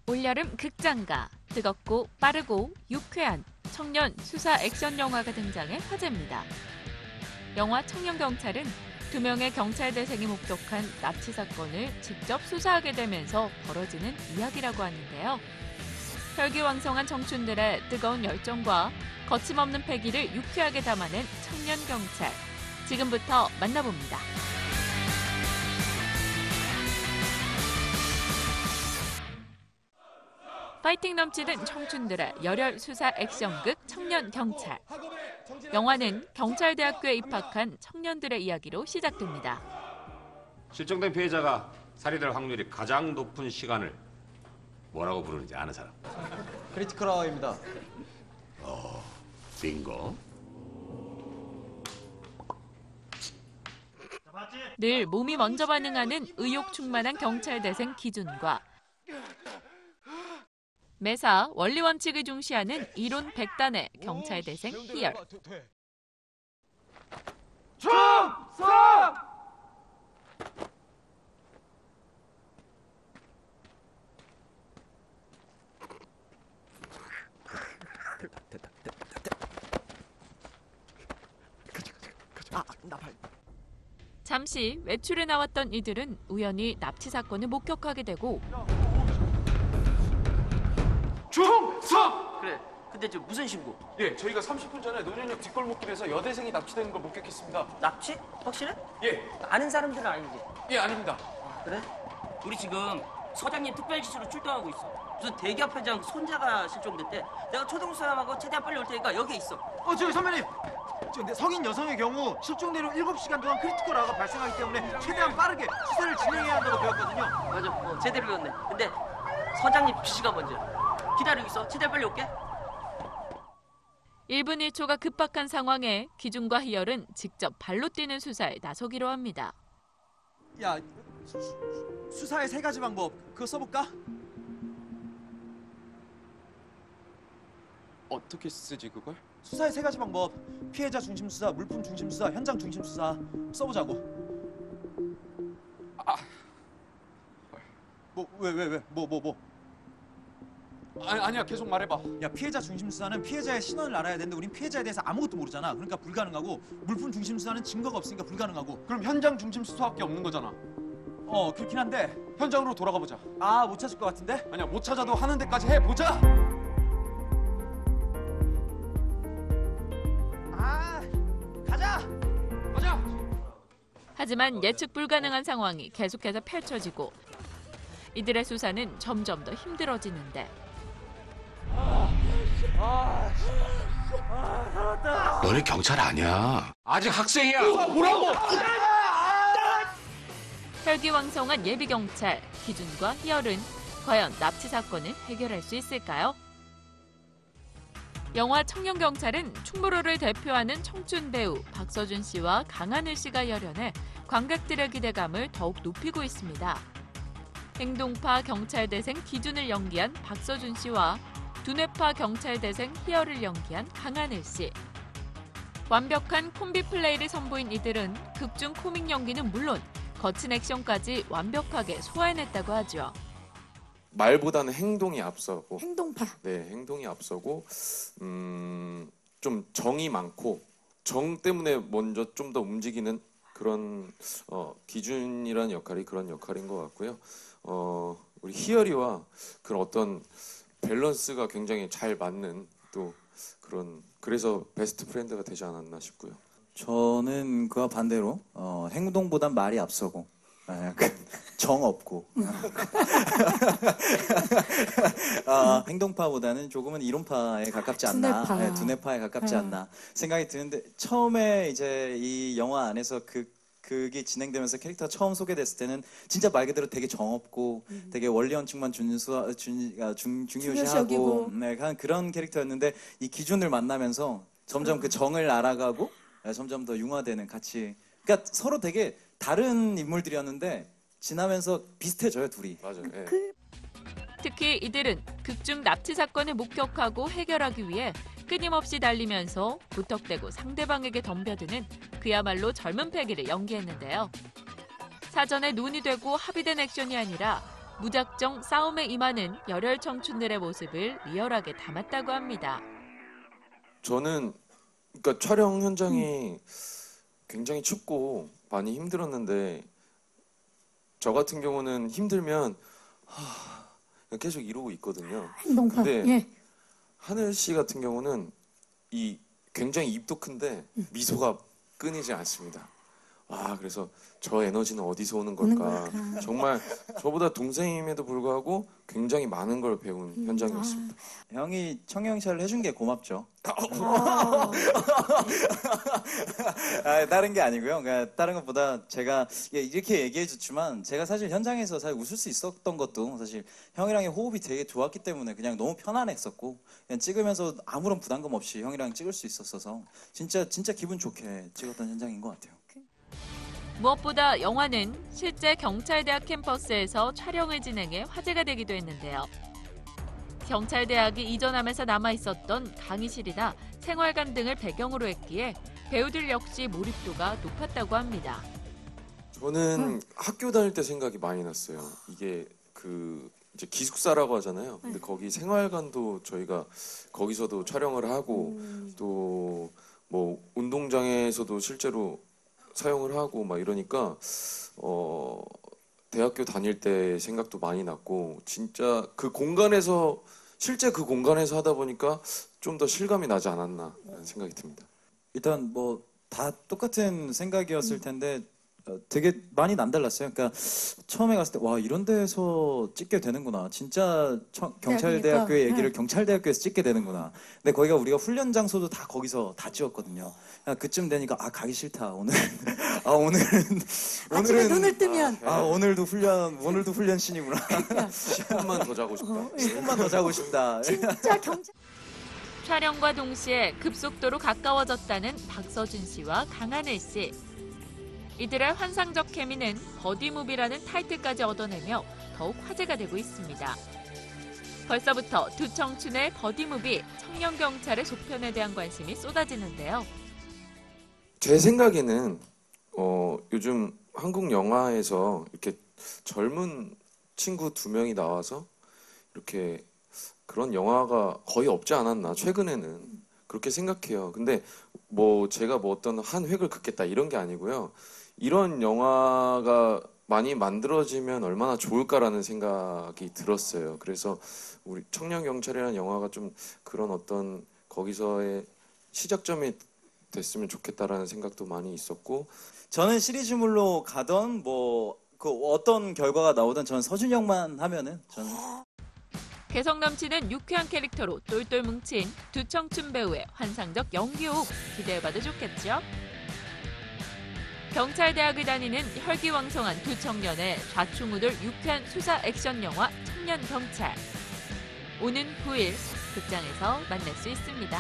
올여름 극장가, 뜨겁고 빠르고 유쾌한 청년 수사 액션 영화가 등장해 화제입니다. 영화 청년경찰은 두 명의 경찰 대생이 목격한 납치 사건을 직접 수사하게 되면서 벌어지는 이야기라고 하는데요. 혈기왕성한 청춘들의 뜨거운 열정과 거침없는 패기를 유쾌하게 담아낸 청년경찰. 지금부터 만나봅니다. 파이팅 넘치는 청춘들의 열혈 수사 액션극 청년경찰. 영화는 경찰대학교에 입학한 청년들의 이야기로 시작됩니다. 실종된 피해자가 살해될 확률이 가장 높은 시간을 뭐라고 부르는지 아는 사람? 크리티컬 아워입니다. 빙고. 늘 몸이 먼저 반응하는 의욕 충만한 경찰대생 기준과 매사 원리 원칙을 중시하는 이론 백단의 경찰대생 희열. 충성! 잠시 외출에 나왔던 이들은 우연히 납치 사건을 목격하게 되고 충성! 그래. 근데 저 무슨 신고? 예, 저희가 30분 전에 논현역 뒷골목길에서 여대생이 납치되는 걸 목격했습니다. 납치? 확실해? 예, 아는 사람들은 아니지. 예, 아닙니다. 그래? 우리 지금 서장님 특별지시로 출동하고 있어. 무슨 대기업회장 손자가 실종됐대. 내가 초동수사하고 최대한 빨리 올 테니까 여기 있어. 저기 선배님! 근데 성인 여성의 경우 실종된 후 7시간 동안 크리티컬 아가 발생하기 때문에 최대한 빠르게 수사를 진행해야 한다고 배웠거든요. 맞아. 제대로 배웠네. 근데 서장님 지시가 먼저야. 기다리고 있어. 최대한 빨리 올게. 1분 1초가 급박한 상황에 기준과 희열은 직접 발로 뛰는 수사에 나서기로 합니다. 야, 수사의 3가지 방법 그거 써볼까? 어떻게 쓰지 그걸? 수사의 3가지 방법 피해자 중심 수사, 물품 중심 수사, 현장 중심 수사 써보자고. 뭐? 아니야, 계속 말해봐. 야, 피해자 중심 수사는 피해자의 신원을 알아야 되는데 우린 피해자에 대해서 아무것도 모르잖아. 그러니까 불가능하고, 물품 중심 수사는 증거가 없으니까 불가능하고. 그럼 현장 중심 수사밖에 없는 거잖아. 그렇긴 한데 현장으로 돌아가 보자. 못 찾을 것 같은데? 아니야, 못 찾아도 하는 데까지 해보자. 가자. 하지만 예측 불가능한 상황이 계속해서 펼쳐지고 이들의 수사는 점점 더 힘들어지는데 너네 경찰 아니야. 아직 학생이야. 뭐라고? 혈기왕성한 예비경찰 기준과 희열은 과연 납치 사건을 해결할 수 있을까요? 영화 청년경찰은 충무로를 대표하는 청춘 배우 박서준 씨와 강하늘 씨가 열연해 관객들의 기대감을 더욱 높이고 있습니다. 행동파 경찰대생 기준을 연기한 박서준 씨와 두뇌파 경찰대생 희열을 연기한 강하늘 씨. 완벽한 콤비 플레이를 선보인 이들은 극중 코믹 연기는 물론 거친 액션까지 완벽하게 소화해냈다고 하죠. 말보다는 행동이 앞서고 행동파. 네, 행동이 앞서고 좀 정이 많고 정 때문에 먼저 좀 더 움직이는 그런 기준이라는 역할이 그런 역할인 것 같고요. 우리 희열이와 그런 어떤 밸런스가 굉장히 잘 맞는 또 그런 그래서 베스트 프렌드가 되지 않았나 싶고요. 저는 그와 반대로 행동보단 말이 앞서고 정 없고 행동파보다는 조금은 이론파에 가깝지 않나, 두뇌파. 두뇌파에 가깝지 않나 생각이 드는데 처음에 이제 이 영화 안에서 그게 진행되면서 캐릭터가 처음 소개됐을 때는 진짜 말 그대로 되게 정없고 되게 원리 원칙만 중요시하고 한 그런 캐릭터였는데 이 기준을 만나면서 점점 그 정을 알아가고 점점 더 융화되는 같이 그러니까 서로 되게 다른 인물들이었는데 지나면서 비슷해져요 둘이. 맞아요. 예. 특히 이들은 극중 납치 사건을 목격하고 해결하기 위해 끊임없이 달리면서 부탁대고 상대방에게 덤벼드는 그야말로 젊은 패기를 연기했는데요. 사전에 논의되고 합의된 액션이 아니라 무작정 싸움에 임하는 열혈 청춘들의 모습을 리얼하게 담았다고 합니다. 저는 그러니까 촬영 현장이 굉장히 춥고 많이 힘들었는데 저 같은 경우는 힘들면 계속 이러고 있거든요. 행동파. 근데 예. 하늘 씨 같은 경우는 이 굉장히 입도 큰데 미소가 끊이지 않습니다. 와, 그래서 저 에너지는 어디서 오는 걸까? 정말 저보다 동생임에도 불구하고 굉장히 많은 걸 배운 현장이었습니다. 형이 청경차를 해준 게 고맙죠. 다른 게 아니고요. 그러니까 다른 것보다 제가 이렇게 얘기해줬지만 제가 사실 현장에서 사실 웃을 수 있었던 것도 사실 형이랑의 호흡이 되게 좋았기 때문에 그냥 너무 편안했었고 그냥 찍으면서 아무런 부담감 없이 형이랑 찍을 수 있었어서 진짜 기분 좋게 찍었던 현장인 것 같아요. 무엇보다 영화는 실제 경찰대학 캠퍼스에서 촬영을 진행해 화제가 되기도 했는데요. 경찰대학이 이전하면서 남아있었던 강의실이나 생활관 등을 배경으로 했기에 배우들 역시 몰입도가 높았다고 합니다. 저는 학교 다닐 때 생각이 많이 났어요. 이게 이제 기숙사라고 하잖아요. 근데 거기 생활관도 저희가 거기서도 촬영을 하고 또 뭐 운동장에서도 실제로 사용을 하고 막 이러니까 대학교 다닐 때 생각도 많이 났고 진짜 실제 그 공간에서 하다 보니까 좀 더 실감이 나지 않았나 라는 생각이 듭니다. 일단 뭐 다 똑같은 생각이었을 텐데 되게 많이 남달랐어요. 그러니까 처음에 갔을 때 와 이런 데서 찍게 되는구나. 진짜 경찰대학교의 얘기를 경찰대학교에서 찍게 되는구나. 근데 거기가 우리가 훈련 장소도 다 거기서 다 찍었거든요. 그쯤 되니까 가기 싫다. 오늘은 눈을 뜨면 오늘도 훈련신이구나. 10분만 더 자고 싶다. 10분만 더 자고 싶다. 진짜 경찰. 촬영과 동시에 급속도로 가까워졌다는 박서준 씨와 강하늘 씨. 이들의 환상적 케미는 버디무비라는 타이틀까지 얻어내며 더욱 화제가 되고 있습니다. 벌써부터 두 청춘의 버디무비 청년경찰의 속편에 대한 관심이 쏟아지는데요. 제 생각에는 요즘 한국 영화에서 이렇게 젊은 친구 2명이 나와서 이렇게 그런 영화가 거의 없지 않았나 최근에는 그렇게 생각해요. 근데 뭐 제가 뭐 어떤 한 획을 긋겠다 이런 게 아니고요. 이런 영화가 많이 만들어지면 얼마나 좋을까라는 생각이 들었어요. 그래서 우리 청년경찰이라는 영화가 좀 그런 어떤 거기서의 시작점이 됐으면 좋겠다라는 생각도 많이 있었고 저는 시리즈물로 가던 그 어떤 결과가 나오든 저는 서준 형만 하면은 저는 개성 넘치는 유쾌한 캐릭터로 똘똘 뭉친 두 청춘 배우의 환상적 연기호흡 기대해봐도 좋겠죠? 경찰대학을 다니는 혈기왕성한 두 청년의 좌충우돌 유쾌한 수사 액션 영화 청년경찰. 오는 9일 극장에서 만날 수 있습니다.